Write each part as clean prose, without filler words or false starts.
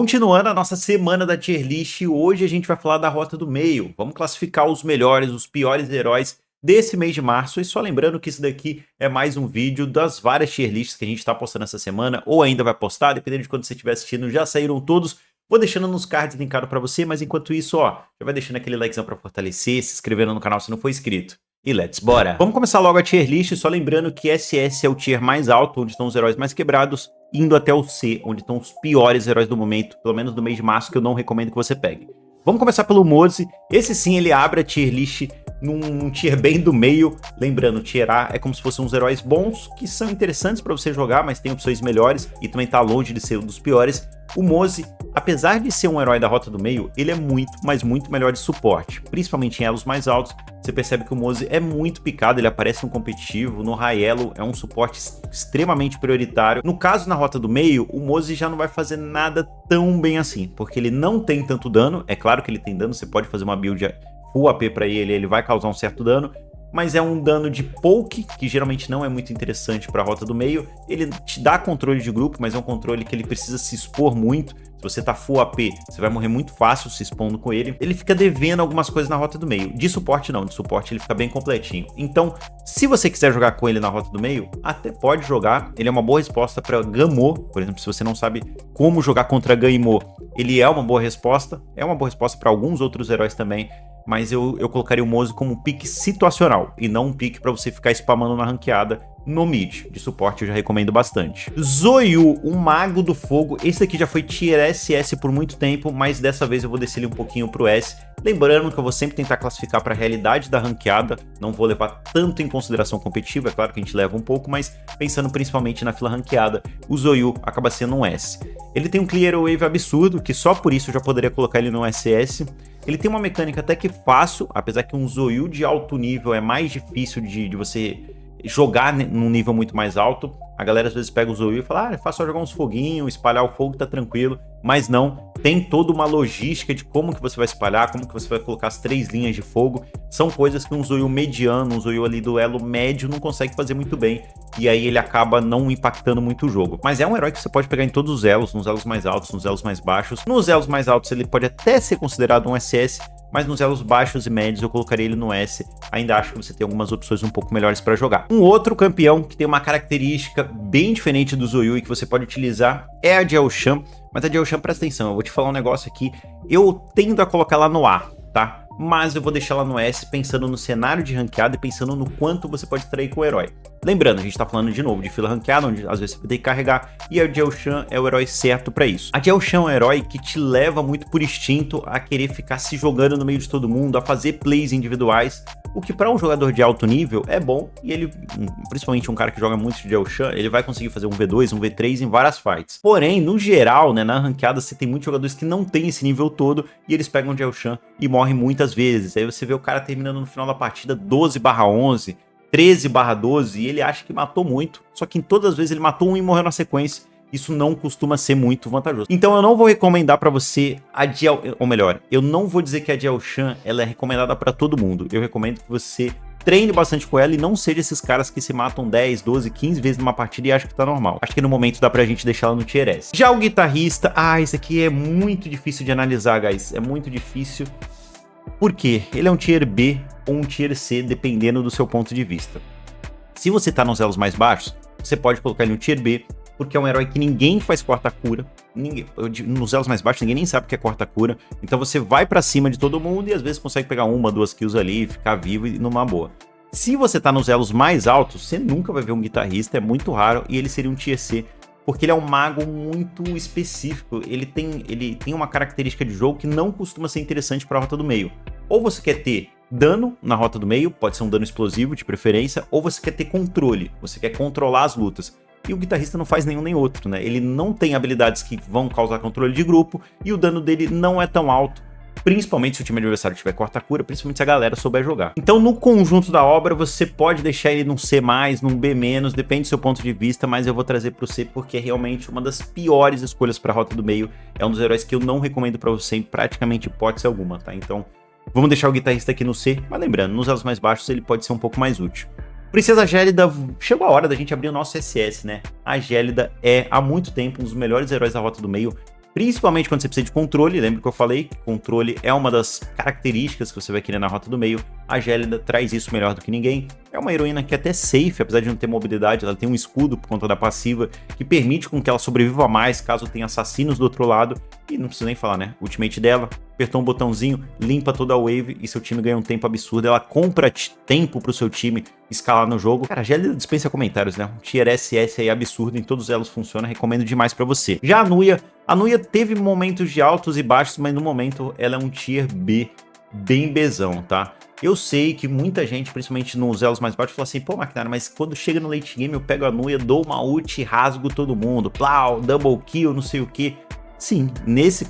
Continuando a nossa semana da tier list, hoje a gente vai falar da rota do meio. Vamos classificar os melhores, os piores heróis desse mês de março. E só lembrando que isso daqui é mais um vídeo das várias tier lists que a gente está postando essa semana, ou ainda vai postar, dependendo de quando você estiver assistindo, já saíram todos. Vou deixando nos cards linkado para você, mas enquanto isso, ó, já vai deixando aquele likezão para fortalecer, se inscrevendo no canal se não for inscrito. E let's bora! Vamos começar logo a tier list, só lembrando que SS é o tier mais alto, onde estão os heróis mais quebrados, indo até o C, onde estão os piores heróis do momento, pelo menos do mês de março, que eu não recomendo que você pegue. Vamos começar pelo Moze. Esse sim, ele abre a tier list num tier bem do meio. Lembrando, tier A é como se fossem uns heróis bons, que são interessantes para você jogar, mas tem opções melhores e também tá longe de ser um dos piores. O Moze, apesar de ser um herói da rota do meio, ele é muito, mas muito melhor de suporte, principalmente em elos mais altos. Você percebe que o Moze é muito picado, ele aparece no competitivo, no high elo é um suporte extremamente prioritário. No caso, na rota do meio, o Moze já não vai fazer nada tão bem assim, porque ele não tem tanto dano. É claro que ele tem dano, você pode fazer uma build full AP para ele vai causar um certo dano, mas é um dano de poke, que geralmente não é muito interessante para a rota do meio. Ele te dá controle de grupo, mas é um controle que ele precisa se expor muito. Se você tá full AP, você vai morrer muito fácil se expondo com ele. Ele fica devendo algumas coisas na rota do meio. De suporte não, de suporte ele fica bem completinho. Então, se você quiser jogar com ele na rota do meio, até pode jogar. Ele é uma boa resposta para Gamô, por exemplo, se você não sabe como jogar contra Gamô, ele é uma boa resposta. É uma boa resposta para alguns outros heróis também. Mas eu colocaria o Moze como um pick situacional e não um pick para você ficar spamando na ranqueada no mid. De suporte eu já recomendo bastante. Zoyu, o Mago do Fogo. Esse aqui já foi tier SS por muito tempo, mas dessa vez eu vou descer ele um pouquinho pro S. Lembrando que eu vou sempre tentar classificar para a realidade da ranqueada, não vou levar tanto em consideração competitiva, é claro que a gente leva um pouco, mas pensando principalmente na fila ranqueada, o Zoyu acaba sendo um S. Ele tem um clear wave absurdo, que só por isso eu já poderia colocar ele no SS. Ele tem uma mecânica até que fácil, apesar que um Zoyu de alto nível é mais difícil de você jogar num nível muito mais alto. A galera às vezes pega o Zoyu e fala, é fácil só jogar uns foguinhos, espalhar o fogo, tá tranquilo. Mas não, tem toda uma logística de como que você vai espalhar, como que você vai colocar as 3 linhas de fogo. São coisas que um Zoyu mediano, um Zoyu ali do elo médio não consegue fazer muito bem. E aí ele acaba não impactando muito o jogo. Mas é um herói que você pode pegar em todos os elos, nos elos mais altos, nos elos mais baixos. Nos elos mais altos ele pode até ser considerado um SS, mas nos elos baixos e médios eu colocaria ele no S. Ainda acho que você tem algumas opções um pouco melhores para jogar. Um outro campeão que tem uma característica bem diferente do Zoyu e que você pode utilizar é a Jiaoshan. Mas a Jiaoshan, presta atenção, eu vou te falar um negócio aqui. Eu tendo a colocar ela no A, tá? Mas eu vou deixar ela no S pensando no cenário de ranqueada e pensando no quanto você pode extrair com o herói. Lembrando, a gente tá falando de novo de fila ranqueada, onde às vezes você vai ter que carregar, e a Jiaoshan é o herói certo pra isso. A Jiaoshan é um herói que te leva muito por instinto a querer ficar se jogando no meio de todo mundo, a fazer plays individuais, o que para um jogador de alto nível é bom, e ele, principalmente um cara que joga muito de Jiaoshan, ele vai conseguir fazer um V2, um V3 em várias fights. Porém, no geral, né, na ranqueada você tem muitos jogadores que não tem esse nível todo, e eles pegam Jiaoshan e morrem muitas vezes. Aí você vê o cara terminando no final da partida 12/11, 13/12, e ele acha que matou muito, só que em todas as vezes ele matou um e morreu na sequência. Isso não costuma ser muito vantajoso. Então eu não vou recomendar para você a Jiaoshan, ou melhor, eu não vou dizer que a Jiaoshan ela é recomendada para todo mundo. Eu recomendo que você treine bastante com ela e não seja esses caras que se matam 10, 12, 15 vezes numa partida e acham que tá normal. Acho que no momento dá pra gente deixar ela no tier S. Já o guitarrista, esse aqui é muito difícil de analisar, guys. É muito difícil. Por quê? Ele é um tier B ou um tier C, dependendo do seu ponto de vista. Se você tá nos elos mais baixos, você pode colocar ele no tier B, porque é um herói que ninguém faz corta-cura. Nos elos mais baixos, ninguém nem sabe o que é corta-cura. Então você vai pra cima de todo mundo e às vezes consegue pegar 1, 2 kills ali, ficar vivo e numa boa. Se você tá nos elos mais altos, você nunca vai ver um guitarrista, é muito raro, e ele seria um tier C, porque ele é um mago muito específico. Ele tem uma característica de jogo que não costuma ser interessante para a rota do meio. Ou você quer ter dano na rota do meio, pode ser um dano explosivo de preferência, ou você quer ter controle, você quer controlar as lutas. E o guitarrista não faz nenhum nem outro, né? Ele não tem habilidades que vão causar controle de grupo e o dano dele não é tão alto, principalmente se o time adversário tiver corta-cura, principalmente se a galera souber jogar. Então, no conjunto da obra, você pode deixar ele num C+, num B-, depende do seu ponto de vista, mas eu vou trazer pro C porque é realmente uma das piores escolhas pra rota do meio. É um dos heróis que eu não recomendo pra você em praticamente hipótese alguma, tá? Então, vamos deixar o guitarrista aqui no C, mas lembrando, nos elos mais baixos ele pode ser um pouco mais útil. Princesa Gélida, chegou a hora da gente abrir o nosso SS, né? A Gélida é, há muito tempo, um dos melhores heróis da rota do meio. principalmente quando você precisa de controle. Lembra que eu falei que controle é uma das características que você vai querer na rota do meio. A Gélida traz isso melhor do que ninguém. É uma heroína que é até safe, apesar de não ter mobilidade, ela tem um escudo por conta da passiva, que permite com que ela sobreviva mais caso tenha assassinos do outro lado. E não preciso nem falar, né? O ultimate dela, apertou um botãozinho, limpa toda a wave e seu time ganha um tempo absurdo. Ela compra tempo pro seu time escalar no jogo. Cara, a Gélida dispensa comentários, né? Um tier SS aí absurdo, em todos elas funciona, recomendo demais pra você. Já a Nuia teve momentos de altos e baixos, mas no momento ela é um tier B, bem Bzão, tá? Eu sei que muita gente, principalmente nos elos mais baixos, fala assim, pô, Maquinário, mas quando chega no late game eu pego a Nuia, dou uma ult e rasgo todo mundo, plau, double kill, não sei o que. Sim,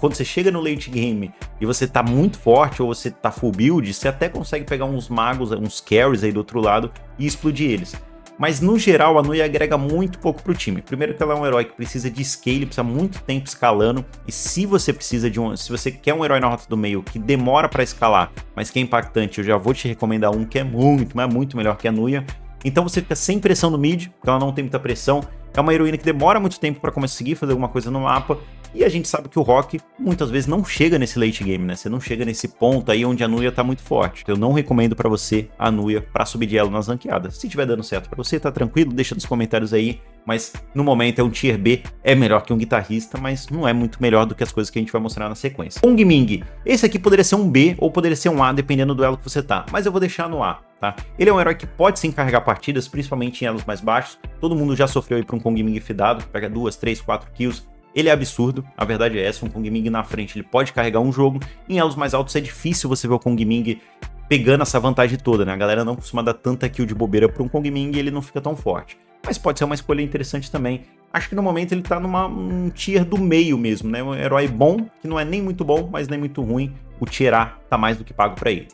quando você chega no late game e você tá muito forte ou você tá full build, você até consegue pegar uns magos, uns carries aí do outro lado e explodir eles. Mas no geral a Nuia agrega muito pouco pro time. Primeiro que ela é um herói que precisa de scale, precisa muito tempo escalando. E se você precisa se você quer um herói na rota do meio que demora pra escalar, mas que é impactante, eu já vou te recomendar um que é muito, mas muito melhor que a Nuia. Então você fica sem pressão no mid, porque ela não tem muita pressão. É uma heroína que demora muito tempo pra conseguir fazer alguma coisa no mapa. E a gente sabe que o Rock muitas vezes não chega nesse late game, né? Você não chega nesse ponto aí onde a Nuia tá muito forte. Eu não recomendo pra você a Nuia pra subir de elo nas ranqueadas. Se tiver dando certo pra você, tá tranquilo, deixa nos comentários aí. Mas no momento é um tier B, é melhor que um guitarrista, mas não é muito melhor do que as coisas que a gente vai mostrar na sequência. Kong Ming, esse aqui poderia ser um B ou poderia ser um A, dependendo do elo que você tá. Mas eu vou deixar no A, tá? Ele é um herói que pode sim carregar partidas, principalmente em elos mais baixos. Todo mundo já sofreu aí pra um Kong Ming fidado, pega 2, 3, 4 kills. Ele é absurdo, a verdade é essa, um Kong Ming na frente ele pode carregar um jogo, em elos mais altos é difícil você ver o Kong Ming pegando essa vantagem toda, né? A galera não costuma dar tanta kill de bobeira para um Kong Ming e ele não fica tão forte. Mas pode ser uma escolha interessante também. Acho que no momento ele tá num tier do meio mesmo, né? Um herói bom, que não é nem muito bom, mas nem muito ruim. O tier A tá mais do que pago para ele.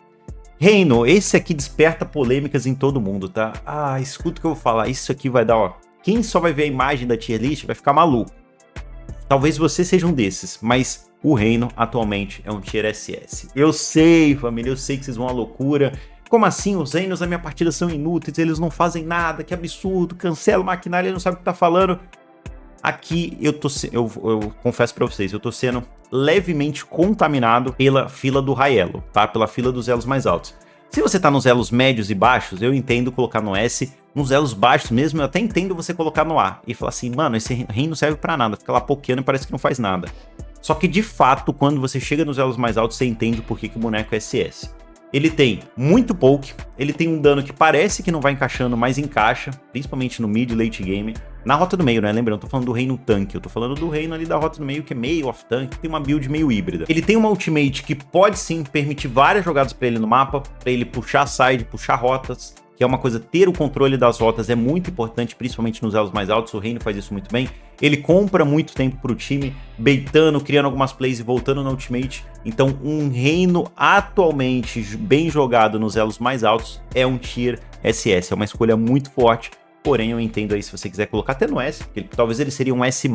Reino, esse aqui desperta polêmicas em todo mundo, tá? Ah, escuta o que eu vou falar, isso aqui vai dar, ó... Quem só vai ver a imagem da tier list vai ficar maluco. Talvez você seja um desses, mas o Reino atualmente é um tier SS. Eu sei, família, eu sei que vocês vão à loucura. Como assim? Os reinos da minha partida são inúteis, eles não fazem nada, que absurdo, cancela o maquinário, ele não sabe o que tá falando. Aqui eu confesso pra vocês, eu tô sendo levemente contaminado pela fila do high elo, tá? Pela fila dos elos mais altos. Se você tá nos elos médios e baixos, eu entendo colocar no S. Nos elos baixos mesmo, eu até entendo você colocar no A. E falar assim, mano, esse reino não serve pra nada. Fica lá pokeando e parece que não faz nada. Só que de fato, quando você chega nos elos mais altos, você entende o porquê que o boneco é SS. Ele tem muito poke, ele tem um dano que parece que não vai encaixando, mas encaixa, principalmente no mid late game. Na rota do meio, né? Lembrando, eu tô falando do reino tanque, eu tô falando do reino ali da rota do meio, que é meio off-tank, tem uma build meio híbrida. Ele tem uma ultimate que pode sim permitir várias jogadas pra ele no mapa, pra ele puxar side, puxar rotas, que é uma coisa, ter o controle das rotas é muito importante, principalmente nos elos mais altos, o Reino faz isso muito bem. Ele compra muito tempo pro time, baitando, criando algumas plays e voltando na ultimate. Então um Reino atualmente bem jogado nos elos mais altos é um tier SS, é uma escolha muito forte. Porém, eu entendo aí se você quiser colocar até no S, porque talvez ele seria um S+,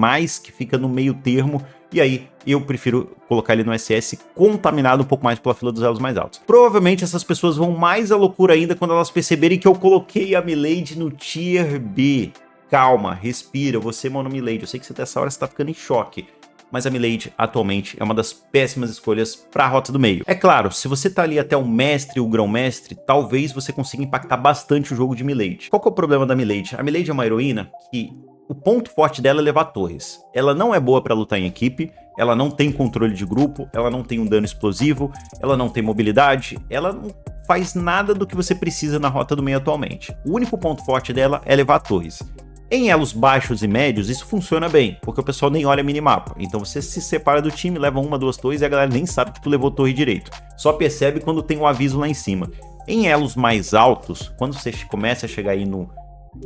que fica no meio termo, e aí eu prefiro colocar ele no SS contaminado um pouco mais pela fila dos elos mais altos. Provavelmente essas pessoas vão mais à loucura ainda quando elas perceberem que eu coloquei a Milady no Tier B. Calma, respira, você, mano, Milady, eu sei que você dessa hora está ficando em choque. Mas a Milady atualmente é uma das péssimas escolhas para a rota do meio. É claro, se você tá ali até o mestre ou o grão-mestre, talvez você consiga impactar bastante o jogo de Milady. Qual que é o problema da Milady? A Milady é uma heroína que o ponto forte dela é levar torres. Ela não é boa para lutar em equipe, ela não tem controle de grupo, ela não tem um dano explosivo, ela não tem mobilidade, ela não faz nada do que você precisa na rota do meio atualmente. O único ponto forte dela é levar torres. Em elos baixos e médios, isso funciona bem, porque o pessoal nem olha minimapa. Então você se separa do time, leva uma, duas torres e a galera nem sabe que tu levou torre direito. Só percebe quando tem um aviso lá em cima. Em elos mais altos, quando você começa a chegar aí no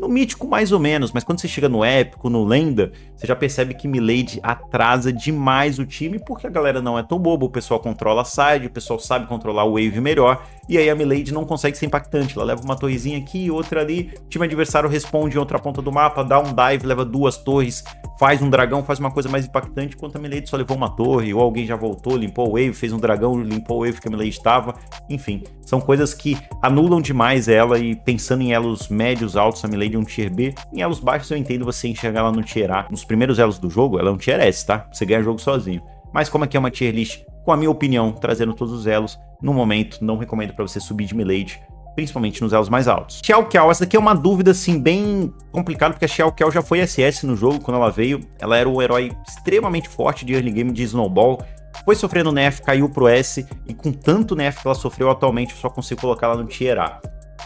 mítico mais ou menos, mas quando você chega no épico, no lenda, você já percebe que Milady atrasa demais o time, porque a galera não é tão boba, o pessoal controla a side, o pessoal sabe controlar o wave melhor, e aí a Milady não consegue ser impactante, ela leva uma torrezinha aqui, outra ali, o time adversário responde em outra ponta do mapa, dá um dive, leva 2 torres, faz um dragão, faz uma coisa mais impactante, enquanto a Milady só levou uma torre, ou alguém já voltou, limpou o wave, fez um dragão, limpou o wave que a Milady estava, enfim, são coisas que anulam demais ela, e pensando em elos médios, altos, a Milady é um tier B, em elos baixos eu entendo você enxergar ela no tier A, nos primeiros elos do jogo, ela é um tier S, tá? Você ganha o jogo sozinho, mas como aqui é uma tier list, com a minha opinião, trazendo todos os elos, no momento não recomendo para você subir de Milady, principalmente nos elos mais altos. Xiao Qiao, essa daqui é uma dúvida assim bem complicada, porque a Xiao Qiao já foi SS no jogo quando ela veio, ela era um herói extremamente forte de early game de Snowball, foi sofrendo nerf, caiu pro S, e com tanto nerf que ela sofreu atualmente, eu só consigo colocar ela no tier A.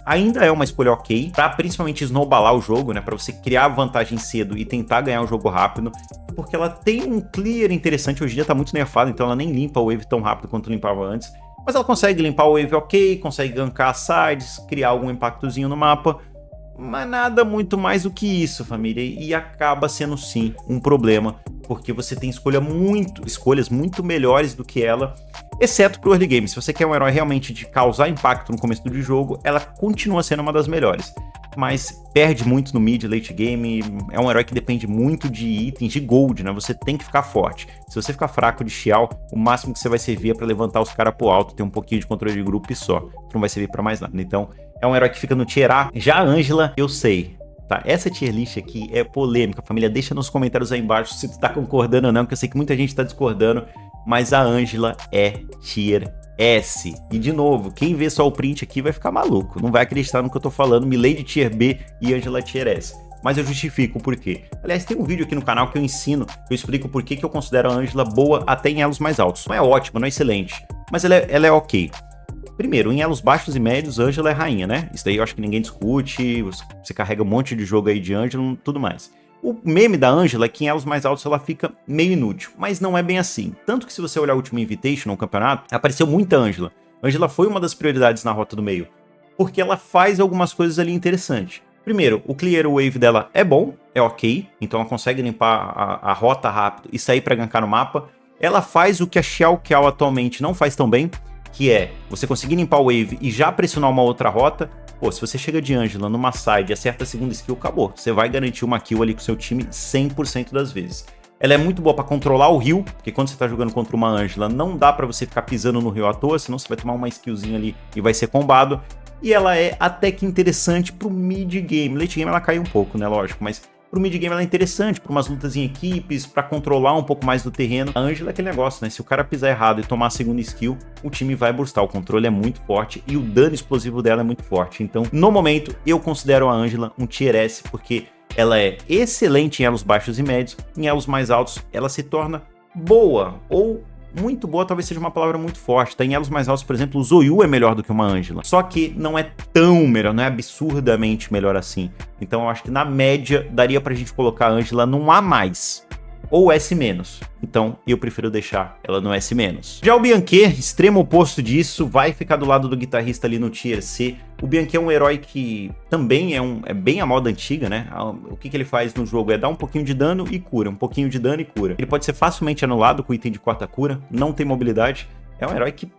Ainda é uma escolha ok, pra principalmente snowballar o jogo, né, pra você criar vantagem cedo e tentar ganhar o jogo rápido, porque ela tem um clear interessante, hoje em dia tá muito nerfado, então ela nem limpa o wave tão rápido quanto limpava antes, mas ela consegue limpar o wave ok, consegue gankar as sides, criar algum impactozinho no mapa, mas nada muito mais do que isso, família, e acaba sendo sim um problema, porque você tem escolhas muito melhores do que ela, exceto pro early game. Se você quer um herói realmente de causar impacto no começo do jogo, ela continua sendo uma das melhores, mas perde muito no mid, late game, é um herói que depende muito de itens, de gold, né? Você tem que ficar forte. Se você ficar fraco de Xiao, o máximo que você vai servir é pra levantar os caras pro alto, ter um pouquinho de controle de grupo e só, que não vai servir pra mais nada. Então, é um herói que fica no tier A. Já a Ângela, eu sei, tá? Essa tier list aqui é polêmica, família. Deixa nos comentários aí embaixo se tu tá concordando ou não, que eu sei que muita gente tá discordando, mas a Ângela é tier S. E de novo, quem vê só o print aqui vai ficar maluco, não vai acreditar no que eu tô falando. Milady tier B e Ângela tier S. Mas eu justifico o porquê. Aliás, tem um vídeo aqui no canal que eu ensino, eu explico por que eu considero a Ângela boa até em elos mais altos. Não é ótima, não é excelente, mas ela é ok. Primeiro, em elos baixos e médios, Ângela é rainha, né? Isso daí eu acho que ninguém discute, você carrega um monte de jogo aí de Ângela, tudo mais. O meme da Ângela é que em elos mais altos ela fica meio inútil, mas não é bem assim. Tanto que se você olhar o último Invitation no campeonato, apareceu muita Ângela. Ângela foi uma das prioridades na rota do meio, porque ela faz algumas coisas ali interessantes. Primeiro, o clear wave dela é bom, é ok, então ela consegue limpar a rota rápido e sair pra gankar no mapa. Ela faz o que a Xiao Qiao atualmente não faz tão bem, que é você conseguir limpar o wave e já pressionar uma outra rota. Pô, se você chega de Ângela numa side e acerta a segunda skill, acabou. Você vai garantir uma kill ali com o seu time 100% das vezes. Ela é muito boa pra controlar o heal, porque quando você tá jogando contra uma Ângela, não dá pra você ficar pisando no heal à toa, senão você vai tomar uma skillzinha ali e vai ser combado. E ela é até que interessante pro mid game. Late game ela cai um pouco, né, lógico, mas pro mid game ela é interessante, pra umas lutas em equipes, pra controlar um pouco mais do terreno. A Ângela é aquele negócio, né, se o cara pisar errado e tomar a segunda skill, o time vai burstar, o controle é muito forte e o dano explosivo dela é muito forte. Então, no momento, eu considero a Ângela um tier S, porque ela é excelente em elos baixos e médios, em elos mais altos ela se torna boa, ou muito boa talvez seja uma palavra muito forte, tá? Em elos mais altos, por exemplo, o Zoyu é melhor do que uma Ângela, só que não é tão melhor, não é absurdamente melhor assim. Então eu acho que na média daria pra gente colocar a Ângela num A+, ou S-. Então eu prefiro deixar ela no S-. Já o Bianquet, extremo oposto disso, vai ficar do lado do guitarrista ali no tier C. O Bianquet é um herói que também é bem a moda antiga, né? O que ele faz no jogo é dar um pouquinho de dano e cura, um pouquinho de dano e cura. Ele pode ser facilmente anulado com item de quarta cura, não tem mobilidade. É um herói que,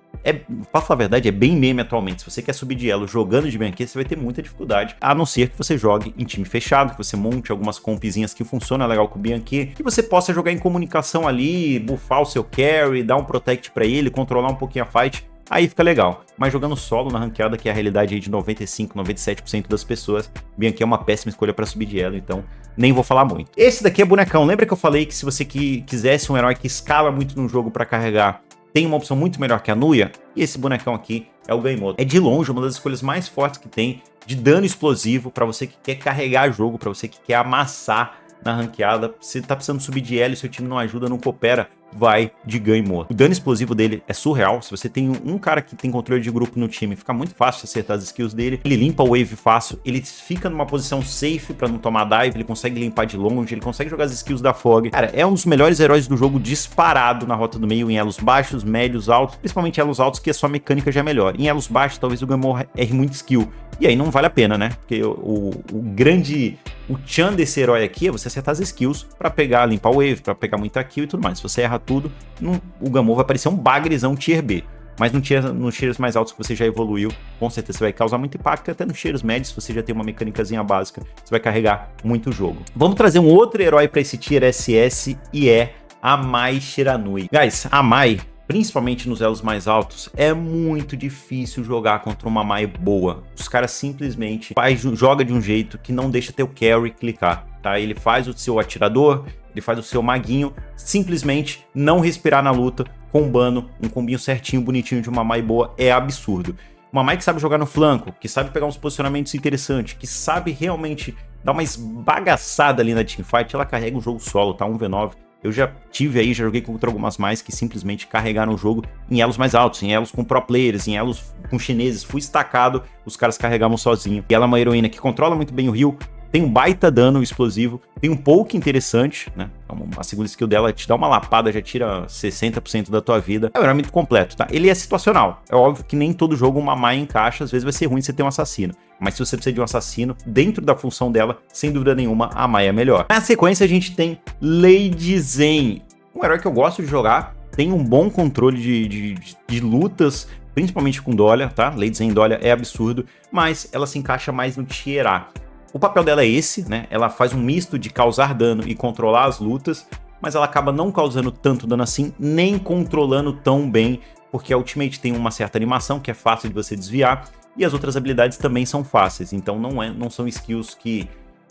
pra falar a verdade, é bem meme atualmente. Se você quer subir de elo jogando de Bianquet, você vai ter muita dificuldade, a não ser que você jogue em time fechado, que você monte algumas compzinhas que funcionam legal com o Bianquet, que você possa jogar em comunicação ali, buffar o seu carry, dar um protect pra ele, controlar um pouquinho a fight. Aí fica legal, mas jogando solo na ranqueada, que é a realidade aí de 95, 97% das pessoas, Bianquet é uma péssima escolha pra subir de elo, então nem vou falar muito. Esse daqui é bonecão, lembra que eu falei que se você quisesse um herói que escala muito no jogo pra carregar, tem uma opção muito melhor que a Nuya? E esse bonecão aqui é o Gaimoto. É de longe uma das escolhas mais fortes que tem de dano explosivo pra você que quer carregar jogo, pra você que quer amassar na ranqueada. Se tá precisando subir de elo e seu time não ajuda, não coopera, vai de Gaimoto. O dano explosivo dele é surreal. Se você tem um cara que tem controle de grupo no time, fica muito fácil de acertar as skills dele. Ele limpa o wave fácil, ele fica numa posição safe pra não tomar dive, ele consegue limpar de longe, ele consegue jogar as skills da Fog. Cara, é um dos melhores heróis do jogo disparado na rota do meio, em elos baixos, médios, altos, principalmente elos altos, que a sua mecânica já é melhor. Em elos baixos, talvez o Gaimoto erre muito skill. E aí não vale a pena, né? Porque o tchan desse herói aqui é você acertar as skills pra pegar, limpar o wave, pra pegar muita kill e tudo mais. Se você erra tudo, o Gaimoto vai parecer um bagrezão tier B. mas nos tiers mais altos que você já evoluiu, com certeza você vai causar muito impacto, e até nos tiers médios, se você já tem uma mecânicazinha básica, você vai carregar muito o jogo. Vamos trazer um outro herói para esse tier SS, e é a Mai Shiranui. Guys, a Mai, principalmente nos elos mais altos, é muito difícil jogar contra uma Mai boa. Os caras simplesmente joga de um jeito que não deixa teu carry clicar, tá? Ele faz o seu atirador, ele faz o seu maguinho simplesmente não respirar na luta, combando um combinho certinho, bonitinho de uma Mai boa é absurdo. Uma Mai que sabe jogar no flanco, que sabe pegar uns posicionamentos interessantes, que sabe realmente dar uma esbagaçada ali na teamfight, ela carrega o jogo solo, tá? 1v9. Eu já tive aí, já joguei contra algumas mais que simplesmente carregaram o jogo em elos mais altos, em elos com pro players, em elos com chineses. Fui estacado, os caras carregavam sozinho. E ela é uma heroína que controla muito bem o heal, tem um baita dano explosivo, tem um poke interessante, né? A segunda skill dela te dá uma lapada, já tira 60% da tua vida. É um herói muito completo, tá? Ele é situacional. É óbvio que nem todo jogo uma Mai encaixa, às vezes vai ser ruim você ter um assassino. Mas se você precisa de um assassino, dentro da função dela, sem dúvida nenhuma, a Mai é melhor. Na sequência a gente tem Lady Zen, um herói que eu gosto de jogar, tem um bom controle de lutas, principalmente com Dahlia, tá? Lady Zen Dahlia é absurdo, mas ela se encaixa mais no tier A. O papel dela é esse, né? Ela faz um misto de causar dano e controlar as lutas, mas ela acaba não causando tanto dano assim, nem controlando tão bem, porque a ultimate tem uma certa animação que é fácil de você desviar, e as outras habilidades também são fáceis, então não são skills que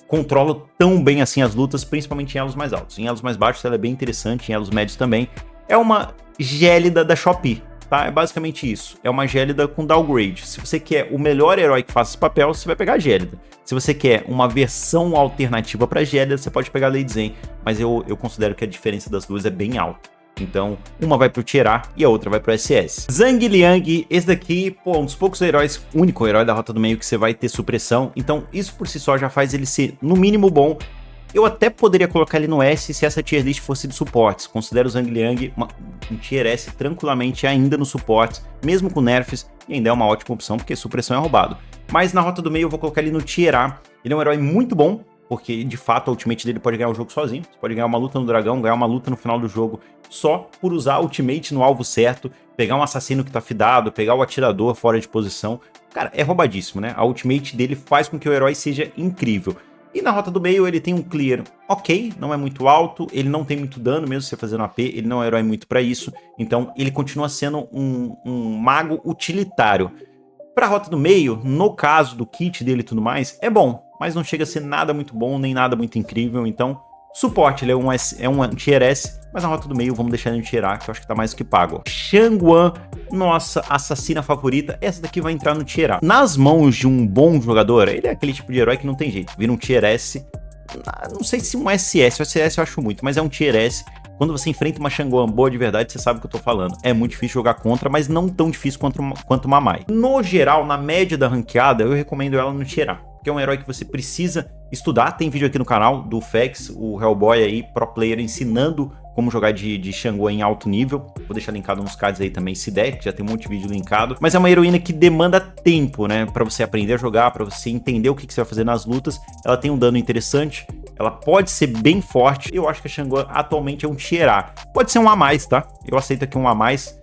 controlam tão bem assim as lutas, principalmente em elos mais altos. Em elos mais baixos ela é bem interessante, em elos médios também. É uma Gélida da Shopee. Tá? É basicamente isso, é uma Gélida com downgrade. Se você quer o melhor herói que faça esse papel, você vai pegar a Gélida. Se você quer uma versão alternativa para Gélida, você pode pegar a Lady Zen, mas eu considero que a diferença das duas é bem alta. Então, uma vai pro Tier A e a outra vai pro SS. Zhang Liang, esse daqui, pô, um dos poucos heróis, único herói da Rota do Meio que você vai ter supressão, então isso por si só já faz ele ser, no mínimo, bom. Eu até poderia colocar ele no S se essa tier list fosse de suportes. Considero o Zhang Liang um tier S tranquilamente ainda nos suportes, mesmo com nerfs, e ainda é uma ótima opção porque supressão é roubado. Mas na Rota do Meio eu vou colocar ele no tier A. Ele é um herói muito bom, porque de fato a ultimate dele pode ganhar o jogo sozinho. Você pode ganhar uma luta no dragão, ganhar uma luta no final do jogo, só por usar a ultimate no alvo certo, pegar um assassino que tá fidado, pegar o atirador fora de posição. Cara, é roubadíssimo, né? A ultimate dele faz com que o herói seja incrível. E na Rota do Meio ele tem um clear ok, não é muito alto, ele não tem muito dano mesmo você fazendo AP, ele não é um herói muito pra isso, então ele continua sendo um mago utilitário. Pra Rota do Meio, no caso do kit dele e tudo mais, é bom, mas não chega a ser nada muito bom, nem nada muito incrível, então suporte, ele é um tier S, mas na Rota do Meio vamos deixar ele no tier A, que eu acho que tá mais do que pago. Shangguan, nossa assassina favorita, essa daqui vai entrar no tier A. Nas mãos de um bom jogador, ele é aquele tipo de herói que não tem jeito, vira um tier S, não sei se um SS, o SS eu acho muito, mas é um tier S. Quando você enfrenta uma Shangguan boa de verdade, você sabe o que eu tô falando. É muito difícil jogar contra, mas não tão difícil quanto uma Mai. No geral, na média da ranqueada, eu recomendo ela no tier A, que é um herói que você precisa estudar. Tem vídeo aqui no canal do Fex, o Hellboy aí, pro player, ensinando como jogar de Shangguan em alto nível. Vou deixar linkado nos cards aí também, se der, que já tem um monte de vídeo linkado. Mas é uma heroína que demanda tempo, né? Pra você aprender a jogar, pra você entender o que você vai fazer nas lutas. Ela tem um dano interessante, ela pode ser bem forte. Eu acho que a Shangguan atualmente é um tier A. Pode ser um A+, tá? Eu aceito aqui um A+. S-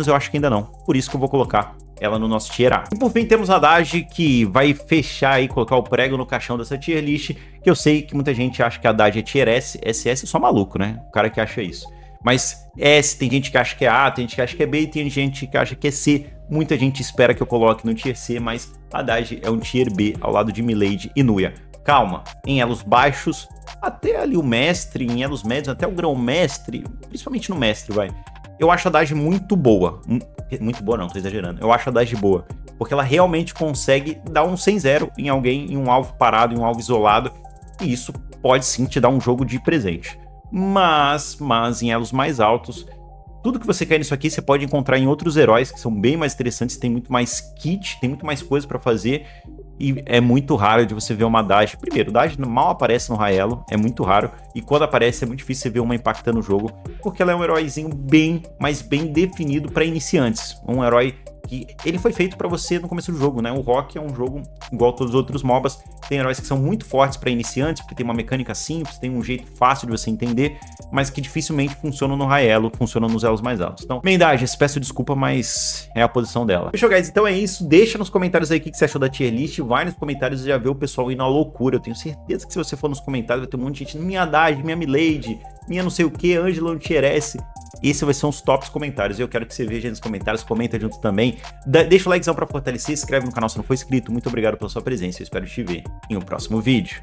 eu acho que ainda não. Por isso que eu vou colocar ela no nosso tier A. E por fim temos a Dage, que vai fechar e colocar o prego no caixão dessa tier list, que eu sei que muita gente acha que a Dage é tier S, SS é só maluco, né? O cara que acha isso. Mas S, tem gente que acha que é A, tem gente que acha que é B, e tem gente que acha que é C. Muita gente espera que eu coloque no tier C, mas a Dage é um tier B ao lado de Milady e Nuya. Calma, em elos baixos, até ali o mestre, em elos médios, até o grão-mestre, principalmente no mestre, vai. Eu acho a Dage muito boa. Muito boa não, tô exagerando. Eu acho a Dage boa, porque ela realmente consegue dar um 100-0 em alguém, em um alvo parado, em um alvo isolado, e isso pode sim te dar um jogo de presente. Mas em elos mais altos, tudo que você quer nisso aqui você pode encontrar em outros heróis que são bem mais interessantes, tem muito mais kit, tem muito mais coisa pra fazer, e é muito raro de você ver uma Dage. Primeiro, Dage mal aparece no Raelo, é muito raro, e quando aparece é muito difícil você ver uma impactando o jogo, porque ela é um heróizinho bem, mas bem definido para iniciantes. Um herói que ele foi feito pra você no começo do jogo, né? O Rock é um jogo igual a todos os outros MOBAs, tem heróis que são muito fortes pra iniciantes, porque tem uma mecânica simples, tem um jeito fácil de você entender, mas que dificilmente funcionam no high elo, funcionam nos elos mais altos. Então, Mendages, peço desculpa, mas é a posição dela. Fechou, guys? Então é isso, deixa nos comentários aí o que você achou da tier list, vai nos comentários e já vê o pessoal indo à loucura. Eu tenho certeza que se você for nos comentários vai ter um monte de gente, minha Dage, minha Milady, minha não sei o que, Ângela no tier S. Esse vai ser uns tops comentários, eu quero que você veja aí nos comentários, comenta junto também, deixa o likezão pra fortalecer, se inscreve no canal se não for inscrito, muito obrigado pela sua presença, eu espero te ver em um próximo vídeo.